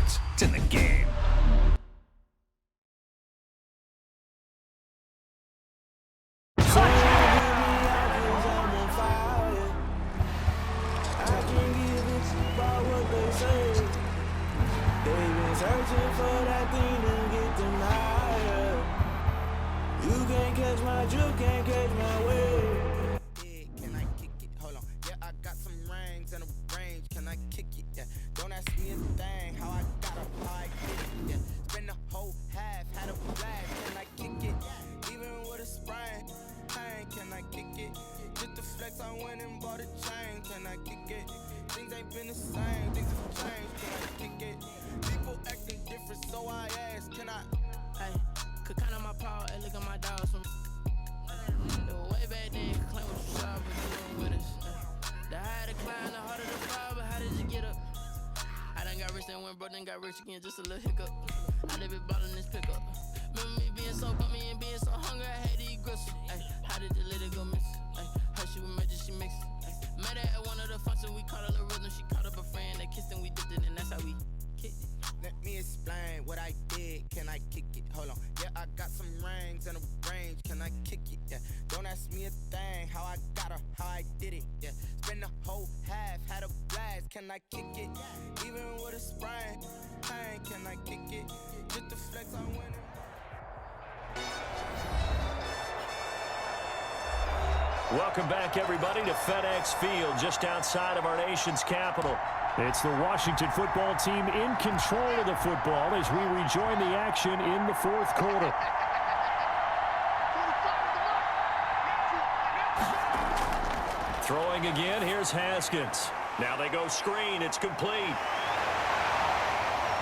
sports. It's in the game. Searching for that thing to get denied. You can't catch my drift, can't catch my wave. Can I kick it? Hold on. Yeah, I got some rings and a range. Can I kick it? Yeah. Don't ask me a thing. How I got up, how I did it. Yeah. Spend the whole half, had a blast. Can I kick it? Even with a sprain. Pain, can I kick it? Just the flex, I went and bought a chain. Can I kick it? Things ain't been the same. Things have changed. Can I kick it? People acting different, so I ask, can I? Hey, could count on my power and look at my dogs from. Way back then, claim what you saw, but you weren't with us. The higher the climb, the harder the fall, but how did you get up? I done got rich, then went broke, then got rich again, just a little hiccup. I live it ballin' this pickup. Remember me being so bummy and being so hungry, I had to eat gristle. Ay, how did you let it go miss? Ay, how she was magic, she mixed. Met her at one of the functions, we caught her the rhythm, she caught up a friend, they kissed and we dipped it, and that's how we kicked it. Let me explain what I did. Can I kick it? Hold on. Yeah, I got some rings and a range. Can I kick it? Yeah. Don't ask me a thing. How I got her, how I did it. Yeah. Spend the whole half, had a blast. Can I kick it? Even with a sprain. Pain, can I kick it? Just the flex, I win it. Welcome back, everybody, to FedEx Field, just outside of our nation's capital. It's the Washington football team in control of the football as we rejoin the action in the fourth quarter. Throwing again, here's Haskins. Now they go screen, it's complete.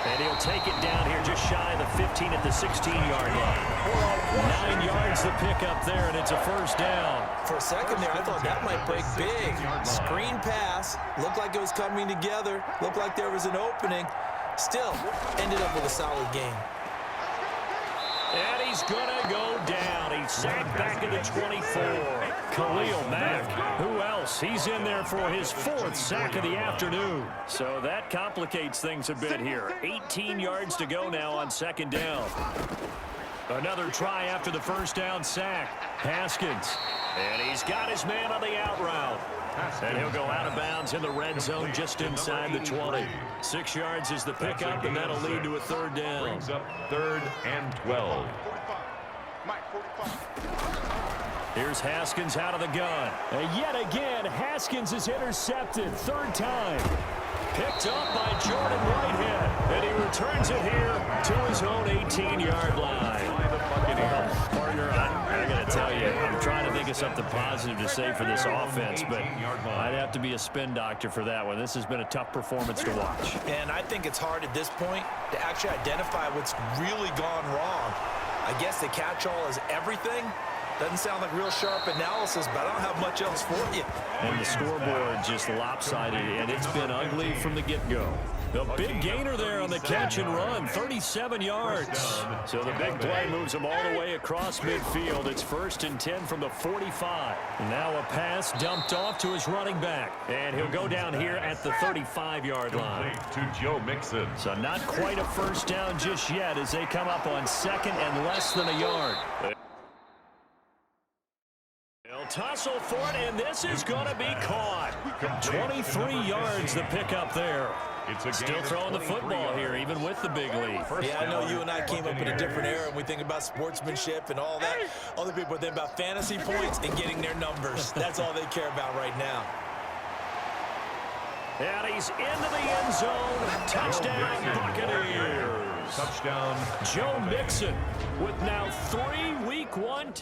And he'll take it down here just shy of the 15 at the 16-yard line. 9 yards to pick up there, and it's a first down. For a second there, I thought that might break big. Screen pass, looked like it was coming together, looked like there was an opening. Still, ended up with a solid game. And he's going to go down. He's sacked back at the 24. Khalil Mack. Who else? He's in there for his 4th sack of the afternoon. So that complicates things a bit here. 18 yards to go now on second down. Another try after the first down sack. Haskins. And he's got his man on the out route. And he'll go out of bounds in the red zone just inside the 20. 6 yards is the pickup, and that'll lead to a third down. Brings up 3rd and 12. Here's Haskins out of the gun. And yet again, Haskins is intercepted. 3rd time. Picked up by Jordan Whitehead. And he returns it here to his own 18-yard line. Partner, I got to tell you, I'm trying to think of something positive to say for this offense, but I'd have to be a spin doctor for that one. This has been a tough performance to watch. And I think it's hard at this point to actually identify what's really gone wrong. I guess the catch-all is everything. Doesn't sound like real sharp analysis, but I don't have much else for you. And the scoreboard just lopsided, and it's been ugly from the get-go. The big gainer there on the catch and run, 37 yards. So the big play moves him all the way across midfield. It's 1st and 10 from the 45. Now a pass dumped off to his running back. And he'll go down here at the 35-yard line. To Joe Mixon. So not quite a first down just yet as they come up on 2nd and less than a yard. They'll tussle for it, and this is going to be caught. 23 yards the pickup there. Still throwing the football here, even with the big lead. Yeah, I know you and I came up in a different era, and we think about sportsmanship and all that. Other people think about fantasy points and getting their numbers. That's all they care about right now. And he's into the end zone. Touchdown, Buccaneers. Touchdown, Joe Mixon with now 3 Week 1.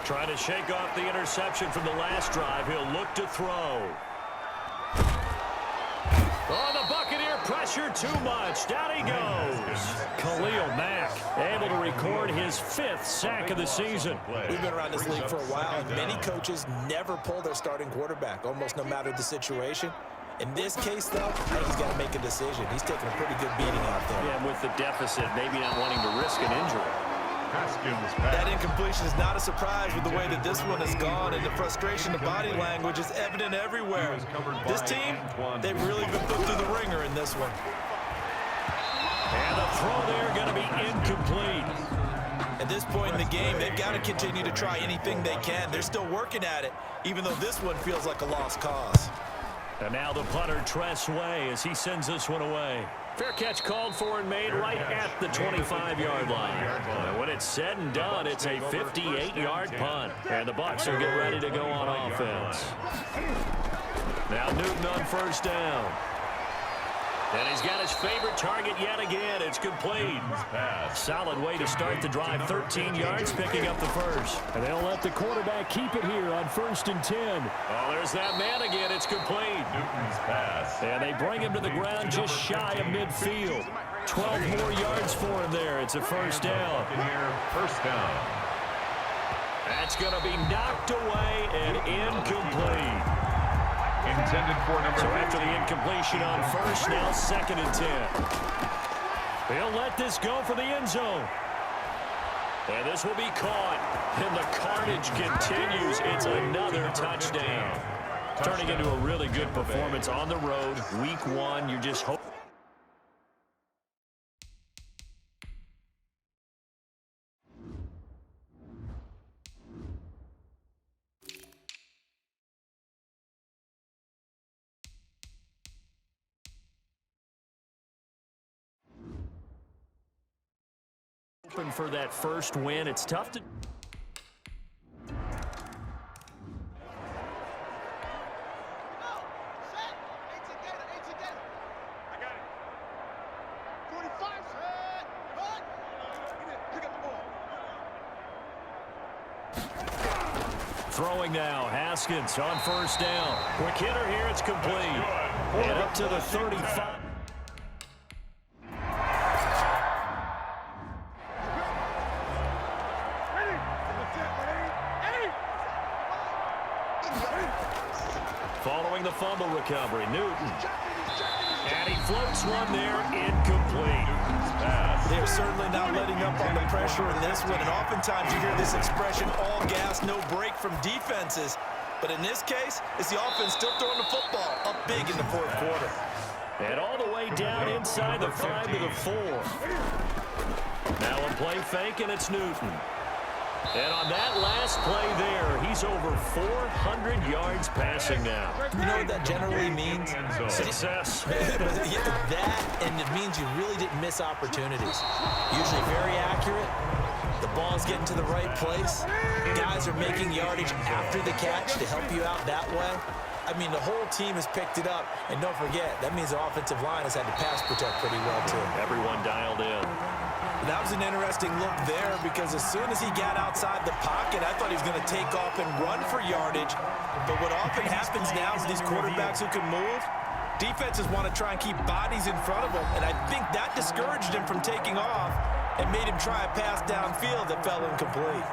Trying to shake off the interception from the last drive. He'll look to throw. Oh, the Buccaneer pressure too much. Down he goes. Khalil Mack able to record his 5th sack of the season. We've been around this league for a while, and many coaches never pull their starting quarterback, almost no matter the situation. In this case, though, I think he's got to make a decision. He's taking a pretty good beating out there. Yeah, with the deficit, maybe not wanting to risk an injury. Haskins pass. That incompletion is not a surprise with the way that this one has gone, and the frustration of body language is evident everywhere. This team, they've really been put through the ringer in this one. And the throw there going to be incomplete. At this point in the game, they've got to continue to try anything they can. They're still working at it, even though this one feels like a lost cause. And now the punter, Tress Way, as he sends this one away. Fair catch called for and made right at the 25-yard line. And when it's said and done, it's a 58-yard punt. And the Bucs will get ready to go on offense. Now Newton on first down. And he's got his favorite target yet again. It's complete. Solid way to start the drive. 13 yards, picking up the first. And they'll let the quarterback keep it here on 1st and 10. Oh, there's that man again. It's complete. Newton's pass. And they bring him to the ground just shy of midfield. 12 more yards for him there. It's a first down. First down. That's going to be knocked away and incomplete. Intended for number So after the incompletion on first, now 2nd and 10. He'll let this go for the end zone. And this will be caught. And the carnage continues. It's another touchdown. Turning into a really good performance on the road. Week 1, you're just hoping. For that first win, it's tough to. Throwing now, Haskins on first down. Quick hitter here, it's complete. And up to the 35. Following the fumble recovery, Newton. And he floats one there, incomplete. They're certainly not letting up on the pressure in this one, and oftentimes you hear this expression, all gas, no break from defenses. But in this case, it's the offense still throwing the football up big in the 4th quarter. And all the way down inside the 5 to the 4. Now a play fake, and it's Newton. And on that last play there, he's over 400 yards passing now. You know what that generally means? Success. That, and it means you really didn't miss opportunities. Usually very accurate. The ball's getting to the right place. Guys are making yardage after the catch to help you out that way. I mean, the whole team has picked it up. And don't forget, that means the offensive line has had to pass protect pretty well, too. Everyone dialed in. That was an interesting look there because as soon as he got outside the pocket, I thought he was going to take off and run for yardage. But what often happens now is these quarterbacks who can move, defenses want to try and keep bodies in front of them. And I think that discouraged him from taking off and made him try a pass downfield that fell incomplete.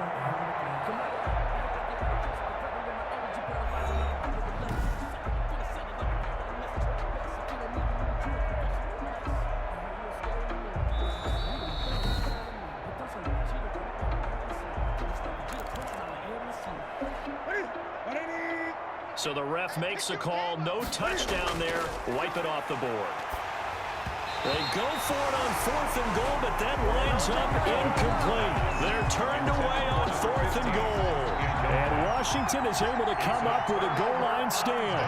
So the ref makes a call. No touchdown there. Wipe it off the board. They go for it on 4th and goal, but that winds up incomplete. They're turned away on 4th and goal. And Washington is able to come up with a goal line stand.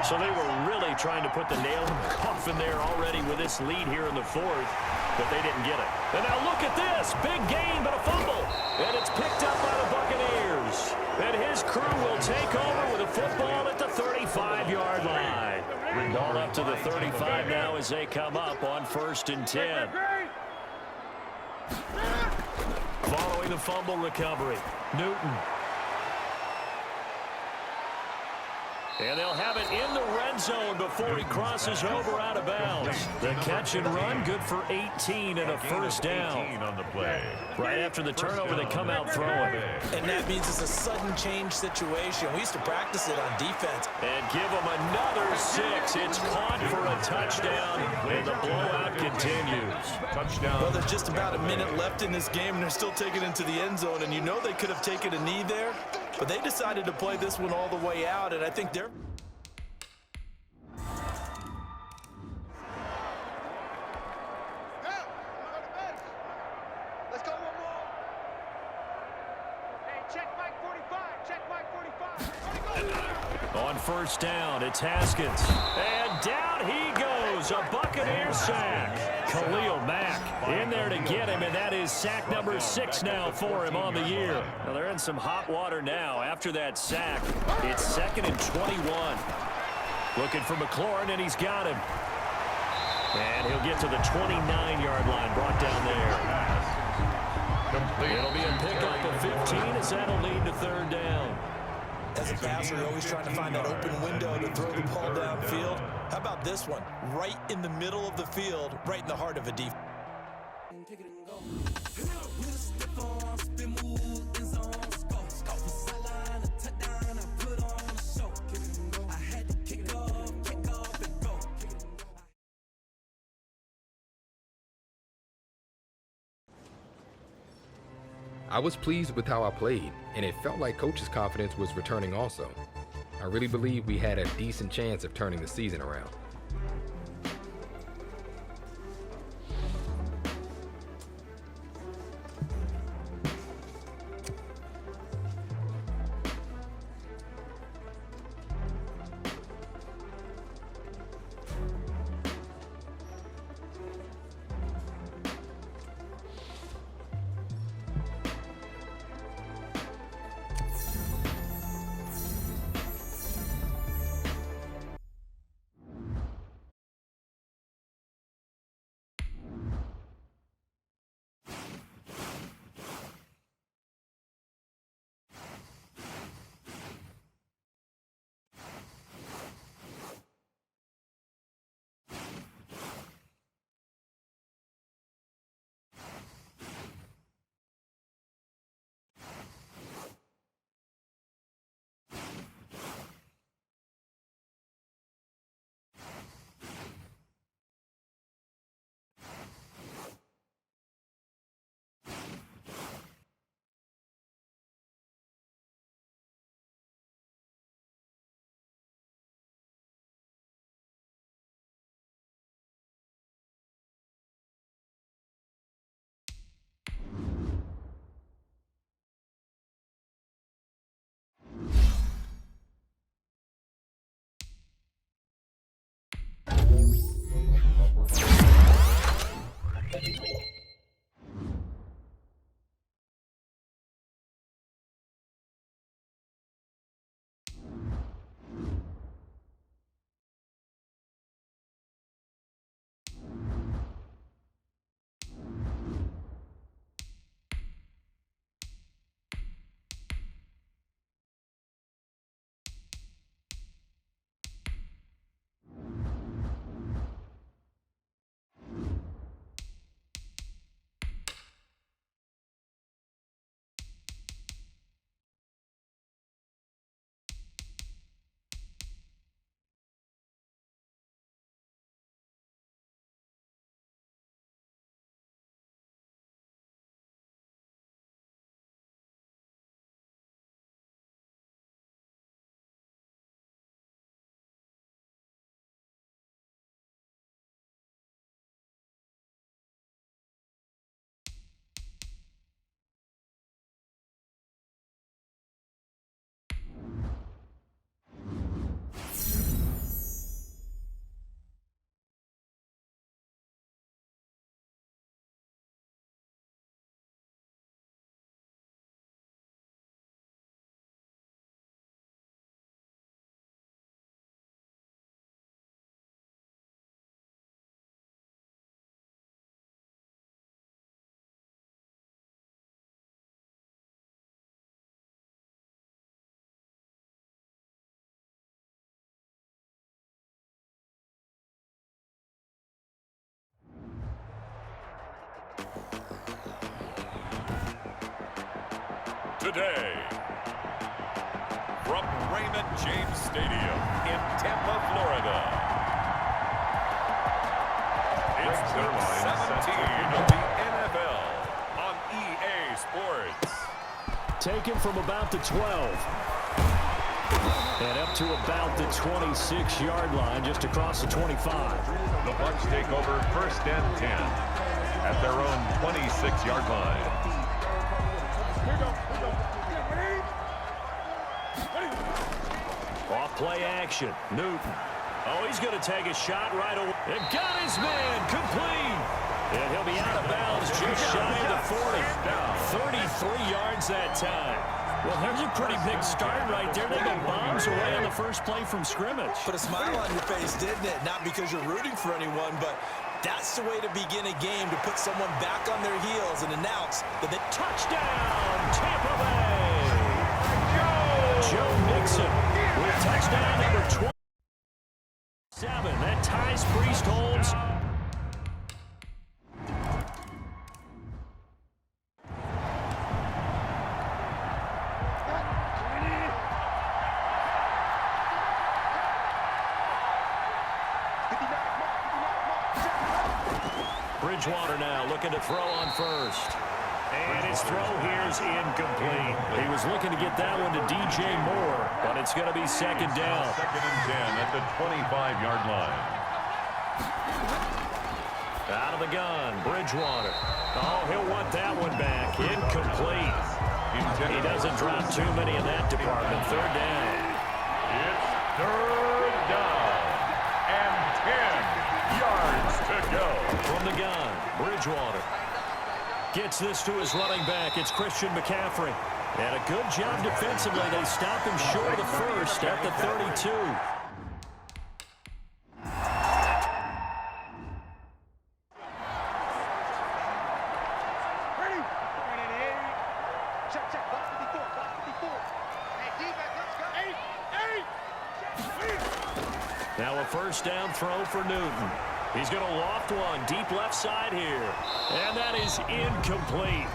So they were really trying to put the nail in the coffin there already with this lead here in the 4th, but they didn't get it. And now look at this. Big gain, but a fumble. And it's picked up by the Buccaneers. And his crew will take over with a football at the 35-yard line. Ball up to the 35 now as they come up on 1st and 10. Following the fumble recovery, Newton. And they'll have it in the red end zone before he crosses over out of bounds. The catch and run, good for 18 and a first down. On the play. Right after the turnover, they come out throwing. And that means it's a sudden change situation. We used to practice it on defense. And give them another 6. It's caught for a touchdown, and the blowout continues. Touchdown. Well, there's just about a minute left in this game, and they're still taking it to the end zone. And you know they could have taken a knee there, but they decided to play this one all the way out, and I think they're... Let's go one more. Hey, check Mike 45. Check Mike 45. On first down, it's Haskins. And down he goes. A Buccaneer sack. Khalil Mack in there to get him, and that is sack number 6 now for him on the year. Now they're in some hot water now after that sack. It's 2nd and 21. Looking for McLaurin, and he's got him. And he'll get to the 29-yard line, brought down there. It'll be a pickup of 15 as that'll lead to 3rd down. As a passer, you're always trying to find that open window to throw the ball downfield. How about this one? Right in the middle of the field, right in the heart of a defense. I was pleased with how I played, and it felt like Coach's confidence was returning also. I really believe we had a decent chance of turning the season around. today. From Raymond James Stadium in Tampa, Florida. It's week 17 of the NFL on EA Sports. Taken from about the 12. And up to about the 26-yard line, just across the 25. The Bucs take over 1st and 10 at their own 26-yard line. Off play action. Newton. Oh, he's going to take a shot right away. And got his man complete. And he'll be out of bounds just shy of the 40. 33 yards that time. Well, there's a pretty big start right there. They got bombs away on the first play from scrimmage. Put a smile on your face, didn't it? Not because you're rooting for anyone, but that's the way to begin a game, to put someone back on their heels and announce that the touchdown, Tampa Bay! Joe Mixon with touchdown number 27. That ties Priest holds. Bridgewater now looking to throw on first. And his throw here is incomplete. He was looking to get that one to DJ Moore, but it's going to be second down. 2nd and 10 at the 25-yard line. Out of the gun, Bridgewater. Oh, he'll want that one back. Incomplete. He doesn't drop too many in that department. 3rd down. It's 3rd down and 10 yards to go. From the gun, Bridgewater gets this to his running back. It's Christian McCaffrey. And a good job defensively. They stop him short of the first at the 32. Now a first down throw for Newton. He's going to loft one deep left side here. And that is incomplete.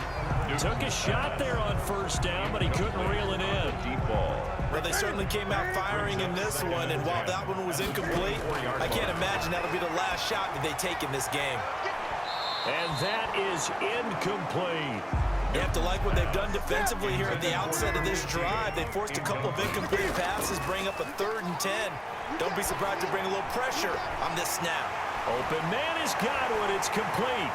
Took a shot there on first down, but he couldn't reel it in. Deep ball. Well, they certainly came out firing in this one, and while that one was incomplete, I can't imagine that'll be the last shot that they take in this game. And that is incomplete. You have to like what they've done defensively here at the outset of this drive. They forced a couple of incomplete passes, bring up a 3rd and 10. Don't be surprised to bring a little pressure on this snap. Open man is Godwin. It's complete.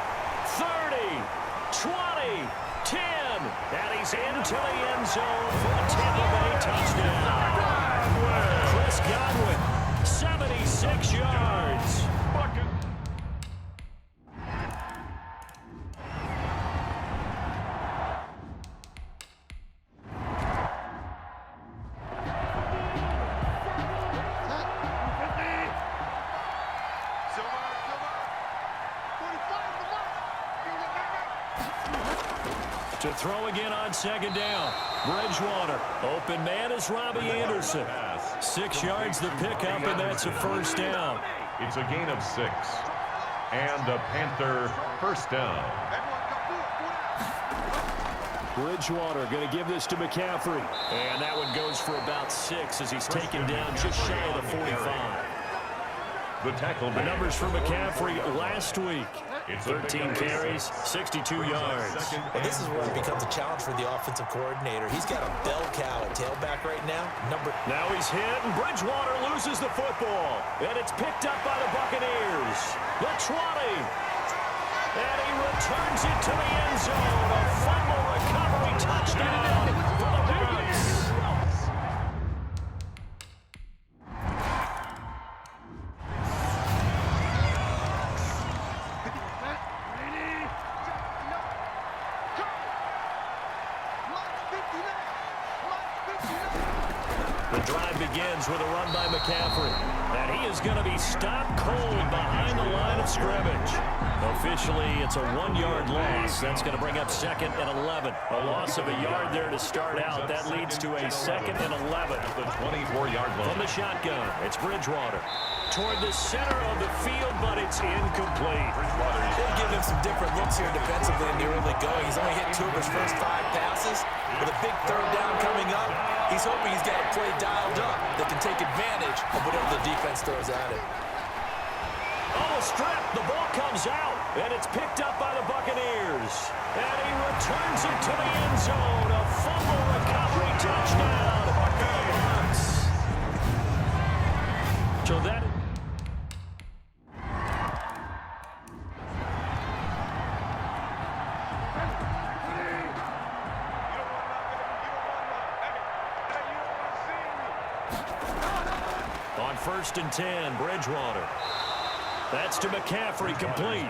30, 20, 10. And he's into the end zone for a Tampa Bay touchdown. Chris Godwin, 76 yards. To throw again on 2nd down. Bridgewater. Open man is Robbie Anderson. 6 yards the pickup, and that's a first down. It's a gain of 6. And a Panther first down. Bridgewater going to give this to McCaffrey. And that one goes for about 6 as he's taken down just shy of the 45. The tackle. The numbers for McCaffrey last week. 13 carries, 62 yards. Well, this is where it becomes a challenge for the offensive coordinator. He's got a bell cow at tailback right now. Now he's hit, and Bridgewater loses the football. And it's picked up by the Buccaneers. The 20. And he returns it to the end zone. A fumble recovery touchdown for the Bucs. The drive begins with a run by McCaffrey. And he is going to be stopped cold behind the line of scrimmage. Officially, it's a 1-yard loss. That's going to bring up 2nd and 11. A loss of a yard there to start out. That leads to a 2nd and 11. The 24-yard line. From the shotgun, it's Bridgewater. toward the center of the field, but it's incomplete. They'll give him some different looks here defensively in the early going. He's only hit 2 of his first 5 passes. With a big third down coming up, he's hoping he's got a play dialed up that can take advantage of whatever the defense throws at him. Oh, a strip. The ball comes out, and it's picked up by the Buccaneers. And he returns it to the end zone. A fumble recovery touchdown. Bucks. So that... On 1st and 10, Bridgewater. That's to McCaffrey, complete.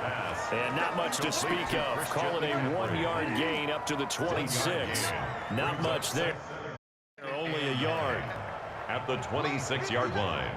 And not much to speak of. Call it a 1-yard gain up to the 26. Not much there. Only a yard. At the 26-yard line.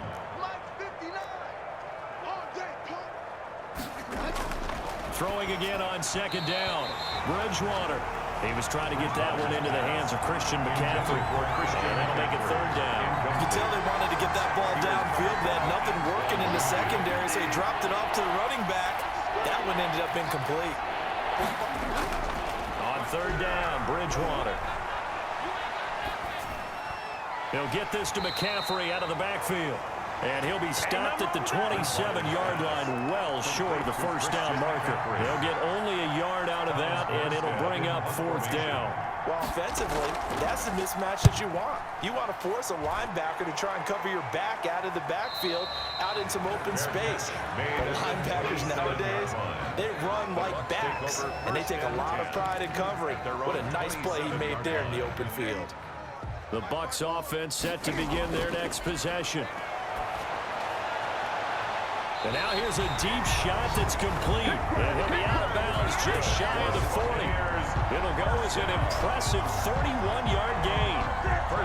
Throwing again on 2nd down. Bridgewater. He was trying to get that one into the hands of Christian McCaffrey. And that'll make it 3rd down. You can tell they wanted to get that ball downfield. They had nothing working in the secondary, so he dropped it off to the running back. That one ended up incomplete. On 3rd down, Bridgewater. He'll get this to McCaffrey out of the backfield. And he'll be stopped at the 27-yard line, well short of the 1st down marker. He'll get only a yard out of that, and it'll bring up 4th down. Well, offensively, that's the mismatch that you want. You want to force a linebacker to try and cover your back out of the backfield, out in some open space. But linebackers nowadays, they run like backs, and they take a lot of pride in covering. What a nice play he made there in the open field. The Bucs offense set to begin their next possession. And now here's a deep shot that's complete. And he'll be out of bounds just shy of the 40. It'll go as an impressive 31-yard gain.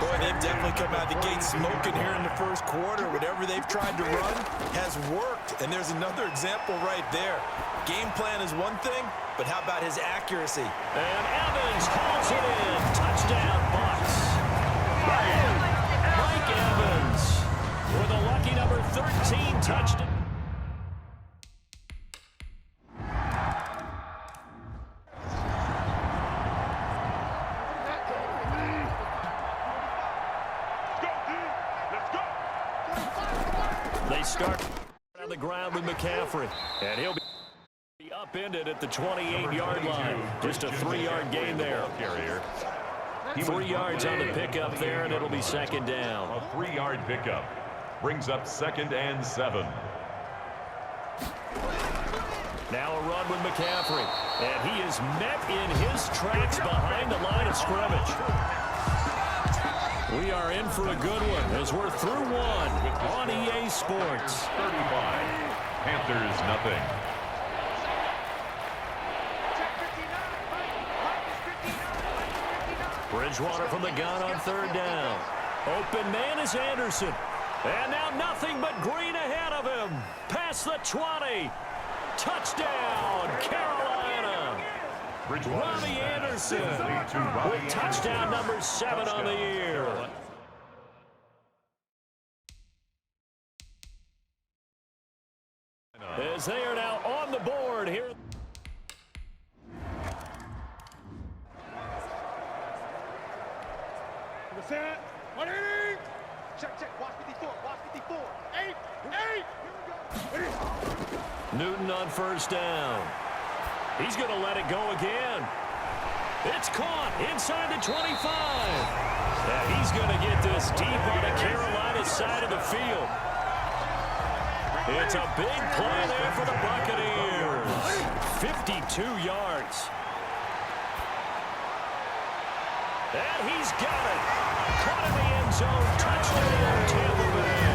Boy, they've definitely come out of the gate smoking here in the 1st quarter. Whatever they've tried to run has worked. And there's another example right there. Game plan is one thing, but how about his accuracy? And Evans hauls it in. Touchdown, Bucs. Mike Evans with a lucky number 13 touchdown. They start on the ground with McCaffrey, and he'll be upended at the 28-yard line. Just a 3-yard gain there. 3 yards on the pickup there, and it'll be 2nd down. A 3-yard pickup brings up 2nd and 7. Now a run with McCaffrey, and he is met in his tracks behind the line of scrimmage. We are in for a good one as we're through one on EA Sports. 35. Panthers, nothing. Bridgewater from the gun on 3rd down. Open man is Anderson. And now nothing but green ahead of him. Past the 20. Touchdown, Carolina. Robbie Anderson with touchdown number 7 on the year. As they are now on the board here. Check. Watch 54. Watch 54. 8. Here we go. Newton on 1st down. He's going to let it go again. It's caught inside the 25. And he's going to get this deep on the Carolina side of the field. It's a big play there for the Buccaneers. 52 yards. And he's got it. Caught in the end zone. Touchdown, Tampa Bay.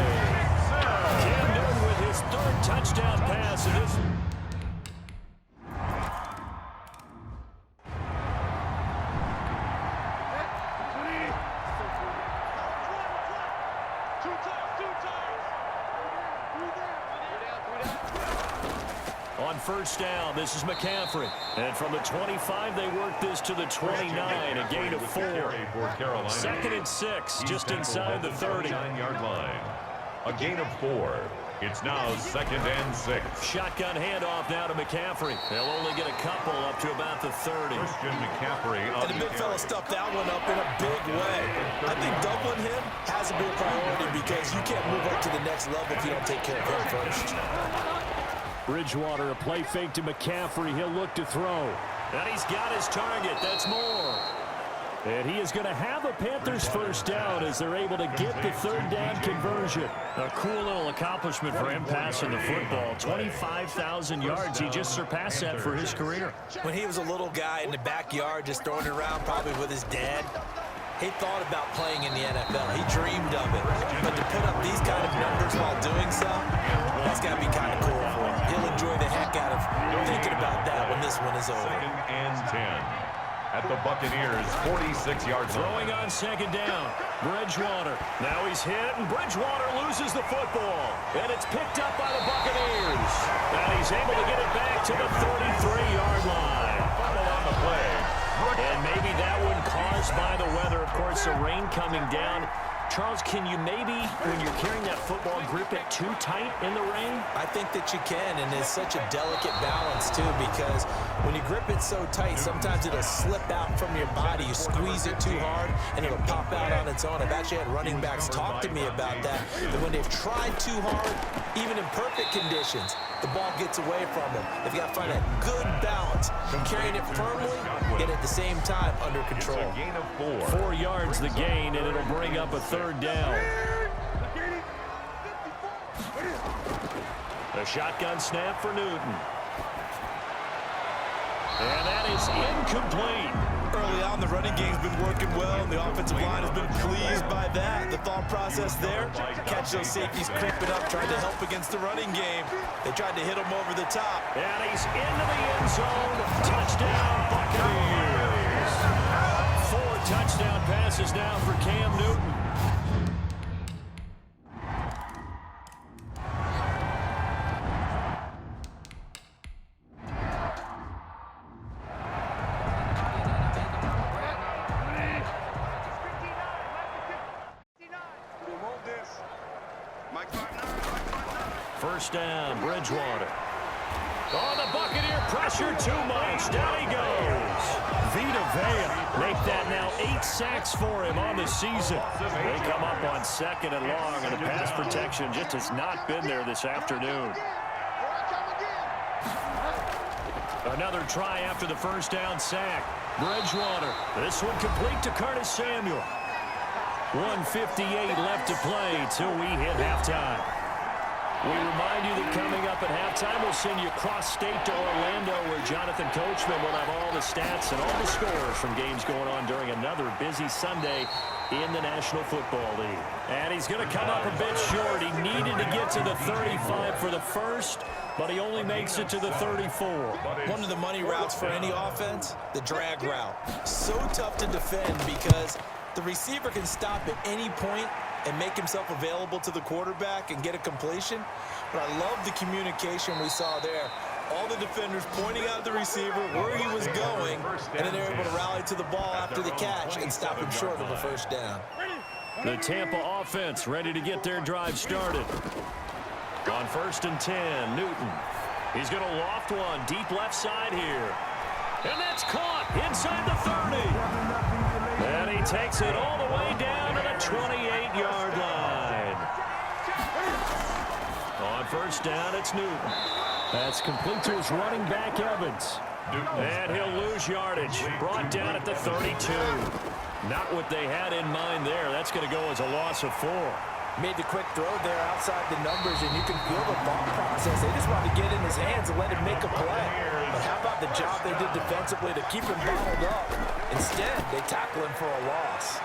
Cam Newton with his 3rd touchdown pass. And this. On 1st down, this is McCaffrey. And from the 25, they work this to the 29, a gain of 4. 2nd and 6, just inside the 30. 39-yard line. A gain of 4. It's now 2nd and 6. Shotgun handoff now to McCaffrey. They'll only get a couple up to about the 30. Christian McCaffrey on And the big fella stuffed that one up in a big way. I think doubling him has to be a priority because you can't move up to the next level if you don't take care of him first. Bridgewater, a play fake to McCaffrey. He'll look to throw. And he's got his target. That's more. And he is going to have a Panthers first down as they're able to get the third down conversion. A cool little accomplishment for him passing the football. 25,000 yards. He just surpassed that for his career. When he was a little guy in the backyard just throwing it around probably with his dad, he thought about playing in the NFL. He dreamed of it. But to put up these kind of numbers while doing so, that's got to be kind of cool for him. He'll enjoy the heck out of thinking about that when this one is over. 2nd and 10. At the Buccaneers' 46-yard line. Throwing on 2nd down. Bridgewater. Now he's hit, and Bridgewater loses the football. And it's picked up by the Buccaneers. And he's able to get it back to the 33-yard line. Fumble on the play. And maybe that one caused by the weather. Of course, the rain coming down. Charles, can you maybe, when you're carrying that football, grip it too tight in the rain? I think that you can, and it's such a delicate balance, too, because when you grip it so tight, sometimes it'll slip out from your body. You squeeze it too hard, and it'll pop out on its own. I've actually had running backs talk to me about that when they've tried too hard, even in perfect conditions, the ball gets away from them. They've got to find that good balance, carrying it firmly, yet at the same time under control. It's a gain of 4. 4 yards the gain, and it'll bring up a third down. A shotgun snap for Newton. And that is incomplete. Early on, the running game's been working well, and the offensive line has been pleased by that. The thought process there, catch those safeties creeping up, trying to help against the running game. They tried to hit him over the top. And he's into the end zone. Touchdown, Buccaneers. 4 touchdown passes now for Cam Newton. First down, Bridgewater. On the Buccaneer pressure, too much. Down he goes. Vita Vea make that now 8 sacks for him on the season. They come up on 2nd and long, and the pass protection just has not been there this afternoon. Another try after the first down sack. Bridgewater. This one complete to Curtis Samuel. 1:58 left to play till we hit halftime. We remind you that coming up at halftime, we'll send you cross-state to Orlando, where Jonathan Coachman will have all the stats and all the scores from games going on during another busy Sunday in the National Football League. And he's going to come up a bit short. He needed to get to the 35 for the first, but he only makes it to the 34. One of the money routes for any offense, the drag route. So tough to defend because the receiver can stop at any point and make himself available to the quarterback and get a completion. But I love the communication we saw there. All the defenders pointing out the receiver where he was going, and then they're able to rally to the ball after the catch and stop him short of a first down. The Tampa offense ready to get their drive started. On 1st and 10, Newton. He's going to loft one deep left side here. And that's caught inside the 30. And he takes it all the way down to the 28-yard line. On first down, it's Newton. That's complete to his running back, Evans. And he'll lose yardage. Brought down at the 32. Not what they had in mind there. That's going to go as a loss of 4. Made the quick throw there outside the numbers, and you can feel the thought process. They just wanted to get in his hands and let him make a play. But how about the job they did defensively to keep him bottled up? Instead, they tackle him for a loss.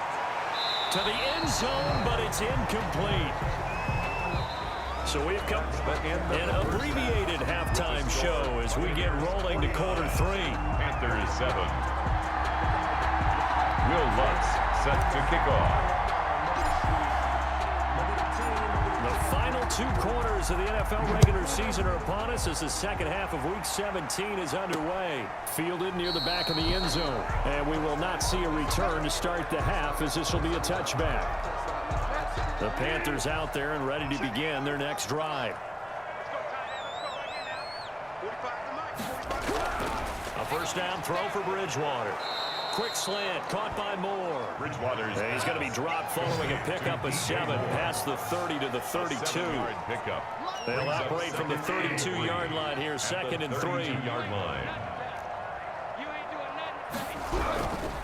To the end zone, but it's incomplete. So we've come an abbreviated halftime show as we get rolling to quarter 3. Panthers 7. Will Lutz set to kick off. The final 2 quarters of the NFL regular season are upon us as the second half of Week 17 is underway. Fielded near the back of the end zone. And we will not see a return to start the half as this will be a touchback. The Panthers out there and ready to begin their next drive. A first down throw for Bridgewater. Quick slant, caught by Moore. Bridgewater's He's going to be dropped following a pickup of 7 past the 30 to the 32. Pickup. They'll operate from the 32-yard line here, second and 3. Yard line.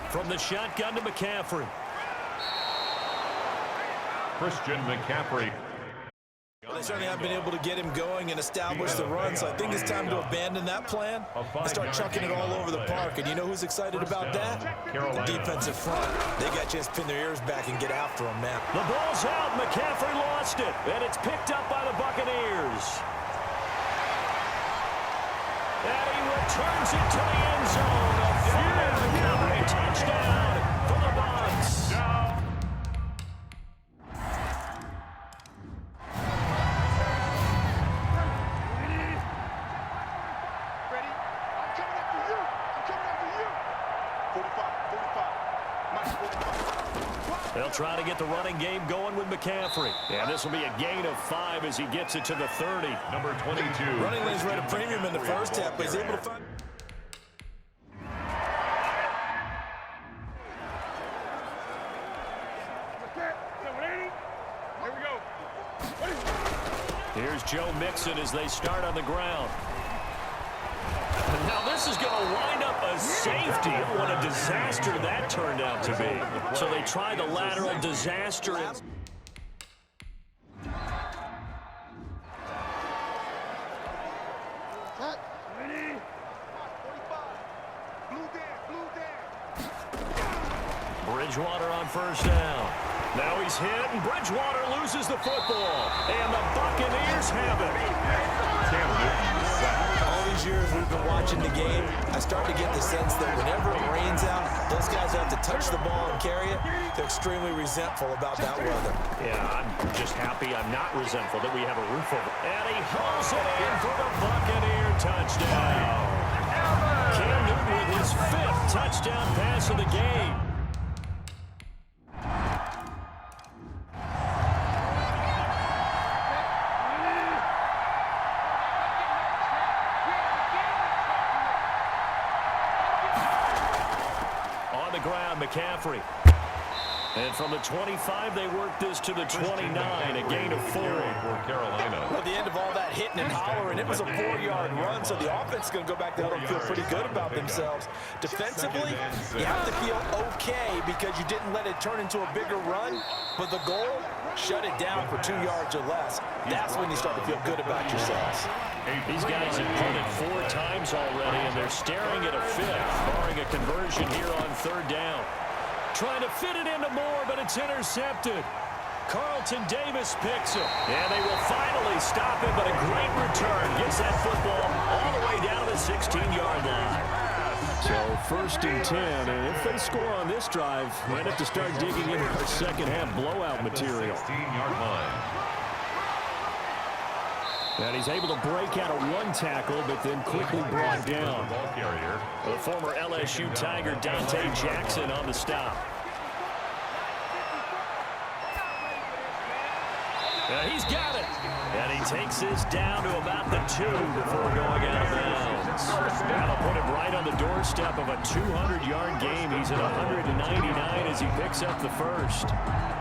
From the shotgun to McCaffrey. Christian McCaffrey. They certainly have been able to get him going and establish the run, so I think it's time to abandon that plan and start chucking it all over the park. And you know who's excited about that? The defensive front. They got a chance to pin their ears back and get after him, man. The ball's out. McCaffrey lost it, and it's picked up by the Buccaneers. And he returns it to the end zone. A fumble recovery touchdown for the Bucs. They'll try to get the running game going with McCaffrey. And this will be a gain of 5 as he gets it to the 30. Number 22. Running lanes were at a premium in the first half, but he's able to find... Here's Joe Mixon as they start on the ground. Now this is going to wind up a safety. What a disaster that turned out to be. So they try the lateral disaster. Bridgewater on first down. Now he's hit, and Bridgewater loses the football. And the Buccaneers have it. Cam Newton sacked. All these years we've been watching the game, I start to get the sense that whenever it rains out, those guys have to touch the ball and carry it. They're extremely resentful about that weather. Yeah, I'm just happy I'm not resentful that we have a roof over. And he hauls it in for the Buccaneer touchdown. Cam Newton with his 5th touchdown pass of the game. McCaffrey. And from the 25, they work this to the 29, a gain of 4. For Carolina. Well, at the end of all that hitting and hollering, it was a 4-yard run, so the offense is going to go back there and feel pretty good about themselves. Defensively, you have to feel okay because you didn't let it turn into a bigger run, but the goal, shut it down for 2 yards or less. That's when you start to feel good about yourselves. These guys have punted 4 times already, and they're staring at a 5th, barring a conversion here on 3rd down. Trying to fit it into Moore, but it's intercepted. Carlton Davis picks it. And they will finally stop him, but a great return gets that football all the way down to the 16-yard line. So 1st and 10, and if they score on this drive, might have to start digging into our second-half blowout material. 16-yard line. And he's able to break out of 1 tackle, but then quickly brought down. Ball carrier. The former LSU Tiger Dante Jackson on the stop. He's got it. And he takes this down to about the 2 before going out of bounds. That'll put him right on the doorstep of a 200-yard game. He's at 199 as he picks up the 1st.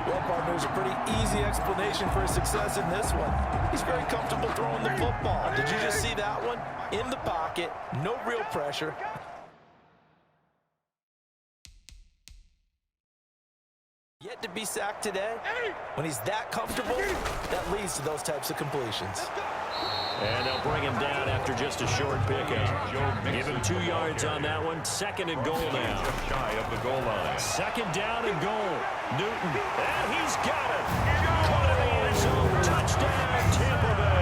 Well, partner, there's a pretty easy explanation for his success in this one. He's very comfortable throwing the football. Did you just see that one? In the pocket, no real pressure. Yet to be sacked today. When he's that comfortable, that leads to those types of completions. And they'll bring him down after just a short pickup. Give him 2 yards on that one. 2nd and goal now. Just shy of the goal line. 2nd down and goal. Newton. And he's got it. Caught in the end zone. Touchdown, Tampa Bay.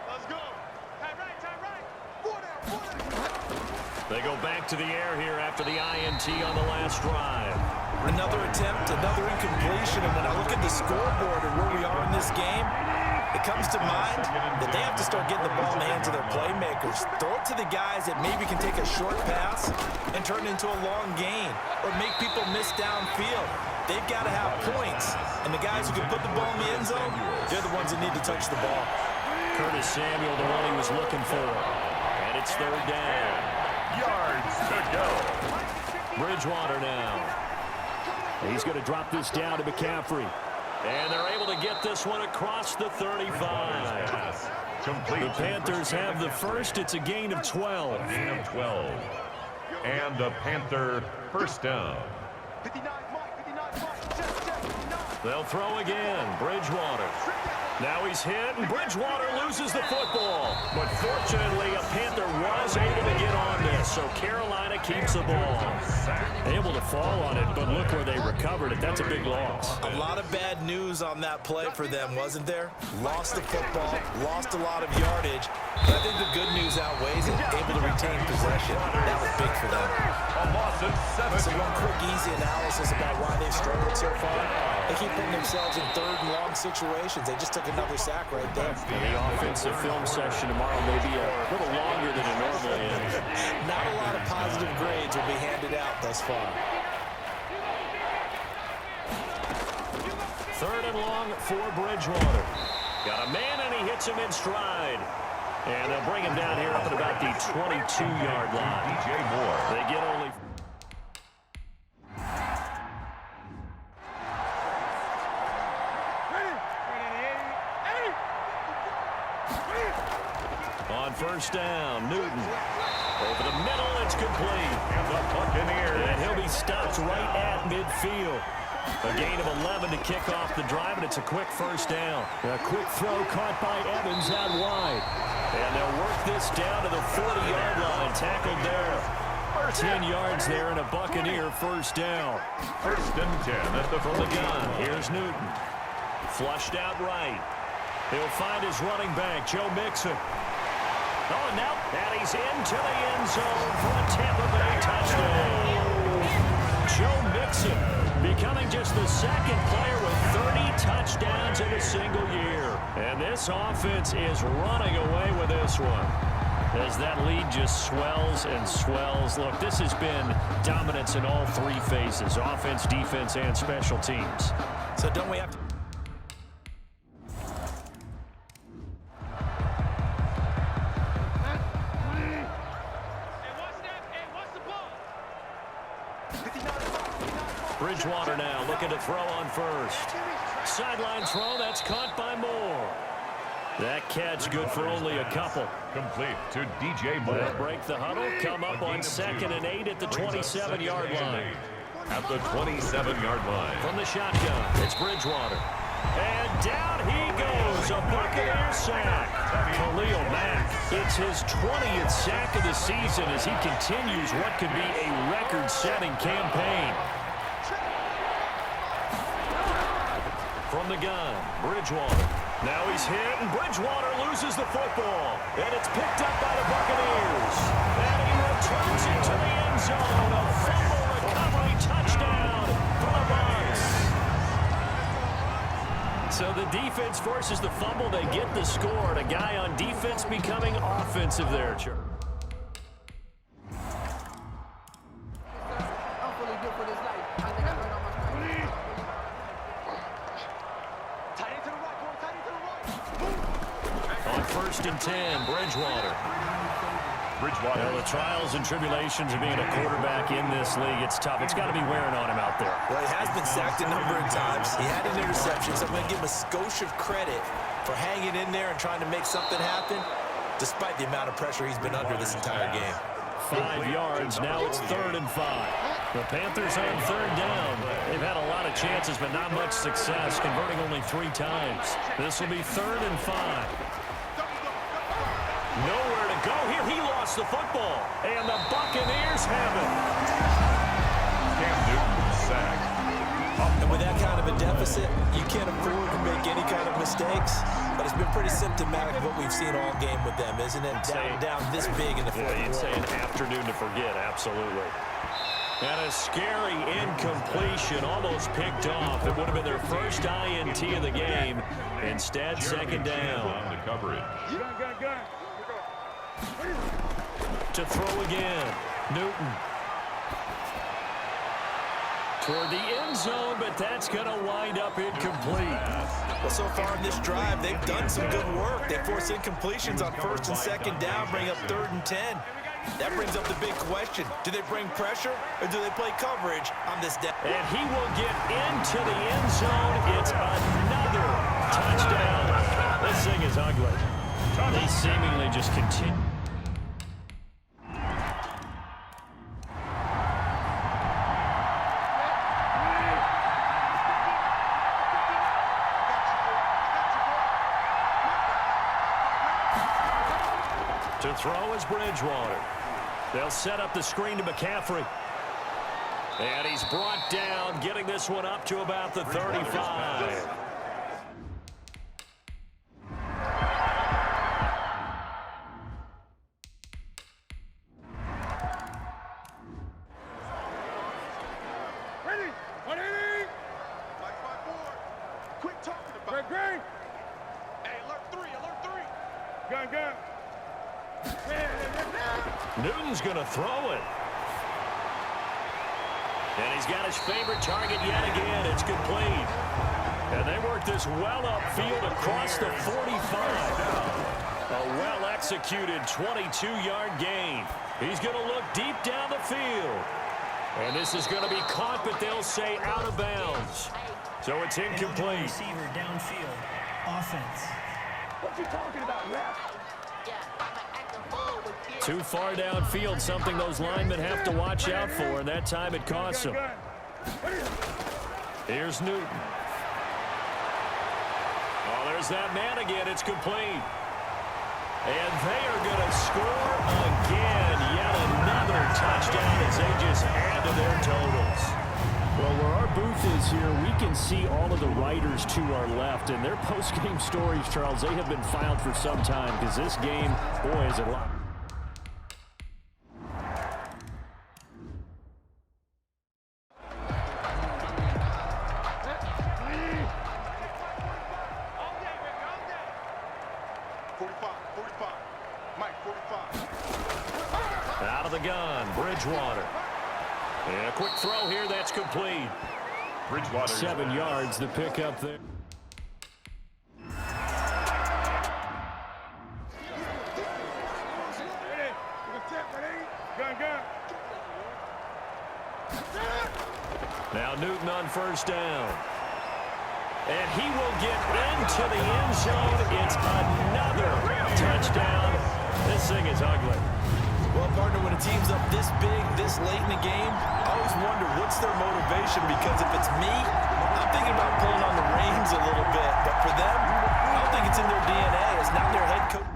Let's go. Time right. 4 down. They go back to the air here after the INT on the last drive. Another attempt, another incompletion, and when I look at the scoreboard and where we are in this game, it comes to mind that they have to start getting the ball in the hands of their playmakers. Throw it to the guys that maybe can take a short pass and turn it into a long gain or make people miss downfield. They've got to have points, and the guys who can put the ball in the end zone, they're the ones that need to touch the ball. Curtis Samuel, the one he was looking for, and it's third down. Yards to go. Bridgewater now. He's going to drop this down to McCaffrey. And they're able to get this one across the 35. Complete. The Panthers have the first. It's a gain of 12. A gain of 12. And a Panther first down. 59, Mike, 59, Mike, check, They'll throw again. Bridgewater. Now he's hit, and Bridgewater loses the football. But fortunately, a Panther was able to get on this, so Carolina keeps the ball. Able to fall on it, but look where they recovered it. That's a big loss. A lot of bad news on that play for them, wasn't there? Lost the football, lost a lot of yardage. But I think the good news outweighs it. Able to retain possession. That was big for them. A loss of 7. So one quick, easy analysis about why they've struggled so far. They keep putting themselves in third and long situations. They just took another sack right there. And the offensive film session tomorrow may be a little longer than it normally is. Not a lot of positive grades will be handed out thus far. Third and long for Bridgewater. Got a man, and he hits him in stride. And they'll bring him down here up at about the 22-yard line. DJ Moore. They get only... On first down, Newton. Over the middle, it's complete. And the Buccaneers. And he'll be stopped right at midfield. A gain of 11 to kick off the drive, and it's a quick first down. A quick throw caught by Evans out wide. And they'll work this down to the 40-yard line. Tackled there. 10 yards there and a Buccaneer first down. First and 10 at the From the gun, here's Newton. Flushed out right. He'll find his running back, Joe Mixon. Oh, now, and he's into the end zone for a Tampa Bay touchdown. Joe Mixon becoming just the second player with 30 touchdowns in a single year. And this offense is running away with this one, as that lead just swells and swells. Look, this has been dominance in all three phases, offense, defense, and special teams. So don't we have to... Bridgewater now looking to throw on first. Sideline throw, that's caught by Moore. That catch good for only a couple. complete to DJ Moore. They'll break the huddle, come up on 2nd and 8 at the 27-yard line. At the 27-yard line. From the shotgun, it's Bridgewater. And down he goes, a Buccaneer sack. Khalil Mack, it's his 20th sack of the season as he continues what could be a record-setting campaign. From the gun, Bridgewater. Now he's hit, and Bridgewater loses the football. And it's picked up by the Buccaneers. And he returns it to the end zone. A fumble recovery touchdown for the Bucs. So the defense forces the fumble. They get the score. And a guy on defense becoming offensive there, Church. On 1st and 10, Bridgewater. Well, the trials and tribulations of being a quarterback in this league, it's tough. It's got to be wearing on him out there. Well, he has been sacked a number of times. He had an interception, so I'm going to give him a skosh of credit for hanging in there and trying to make something happen, despite the amount of pressure he's been under this entire game. 5 yards, now it's 3rd and 5. The Panthers on 3rd down. They've had a lot of chances, but not much success, converting only 3 times. This will be 3rd and 5. Nowhere to go here. He lost the football, and the Buccaneers have it. Cam Newton sacked. And with that kind of a deficit, you can't afford to make any kind of mistakes. But it's been pretty symptomatic of what we've seen all game with them, isn't it? Down this big in the fourth quarter. You'd say an afternoon to forget, absolutely. And a scary incompletion, almost picked off. It would have been their first INT of the game. Instead, second down. On the coverage. To throw again, Newton. Toward the end zone, but that's going to wind up incomplete. Well, so far in this drive, they've done some good work. They force incompletions on first and second down, bring up 3rd and 10. That brings up the big question. Do they bring pressure or do they play coverage on this day? And he will get into the end zone. It's another touchdown. This thing is ugly. They seemingly just continue. To throw is Bridgewater. They'll set up the screen to McCaffrey. And he's brought down, getting this one up to about the 35. Ready? 180. Mike 5-4. Quit talking about it. Green. Hey, alert 3, alert 3. Gun. Newton's going to throw it. And he's got his favorite target yet again. It's complete. And they work this well upfield across the 45. A well-executed 22-yard gain. He's going to look deep down the field. And this is going to be caught, but they'll say out of bounds. So it's incomplete. Receiver downfield. Offense. What you talking about, ref? Too far downfield, something those linemen have to watch out for, and that time it costs them. Here's Newton. Oh, there's that man again. It's complete. And they are going to score again. Yet another touchdown as they just add to their totals. Well, where our booth is here, we can see all of the writers to our left. And their post-game stories, Charles, they have been filed for some time because this game, boy, is a lot. Out of the gun, Bridgewater. And a quick throw here, that's complete. Bridgewater. 7 yards, the pickup there. Now Newton on first down. And he will get into the end zone. It's another touchdown. This thing is ugly. Well, partner, when a team's up this big, this late in the game, I always wonder what's their motivation, because if it's me, I'm thinking about pulling on the reins a little bit. But for them, I don't think it's in their DNA. It's not their head coach.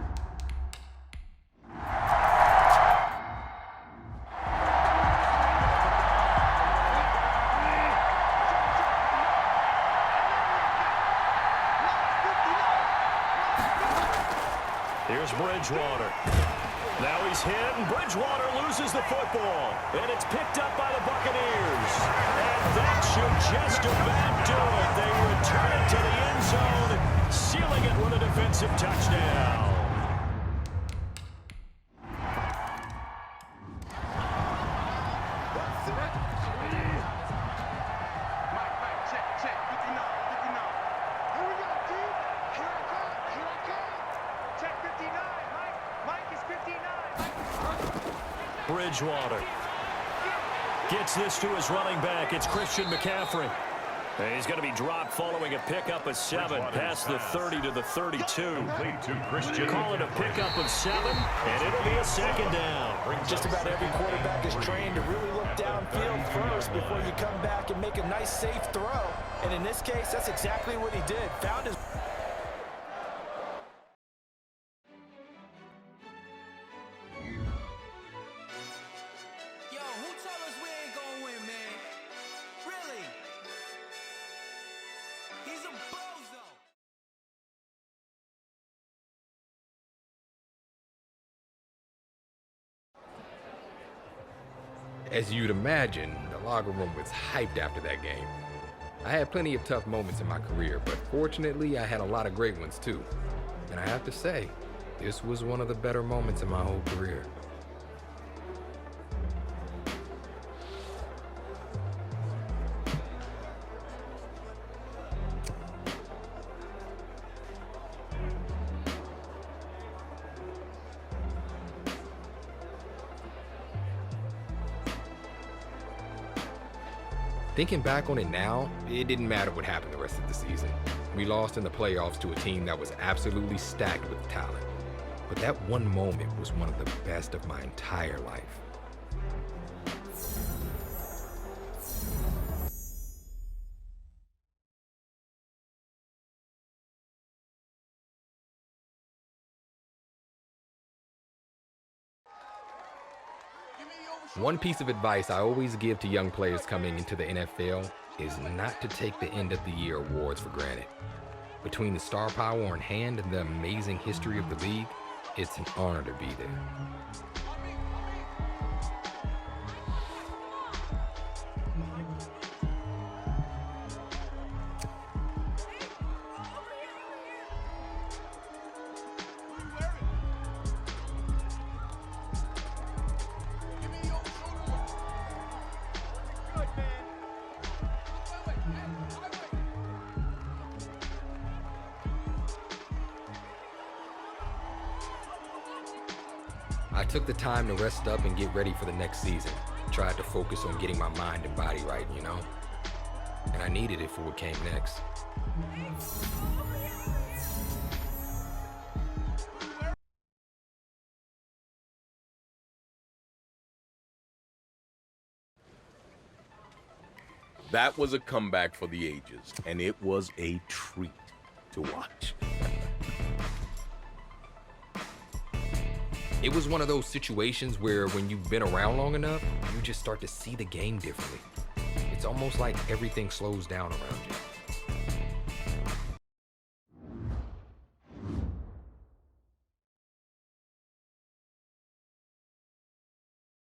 Here's Bridgewater. Now he's hit, and Bridgewater loses the football. And it's picked up by the Buccaneers. And that should just about do it. They return it to the end zone, sealing it with a defensive touchdown. Bridgewater gets this to his running back. It's Christian McCaffrey. And he's going to be dropped following a pickup of 7 past the 30 to the 32. Complete to Christian. Call it a pickup of 7, and it'll be a second down. Just about every quarterback is trained to really look downfield first before you come back and make a nice, safe throw. And in this case, that's exactly what he did. Found his... As you'd imagine, the locker room was hyped after that game. I had plenty of tough moments in my career, but fortunately I had a lot of great ones too. And I have to say, this was one of the better moments in my whole career. Thinking back on it now, it didn't matter what happened the rest of the season. We lost in the playoffs to a team that was absolutely stacked with talent. But that one moment was one of the best of my entire life. One piece of advice I always give to young players coming into the NFL is not to take the end of the year awards for granted. Between the star power on hand and the amazing history of the league, it's an honor to be there. I took the time to rest up and get ready for the next season. Tried to focus on getting my mind and body right, you know? And I needed it for what came next. That was a comeback for the ages, and it was a treat to watch. It was one of those situations where when you've been around long enough, you just start to see the game differently. It's almost like everything slows down around you.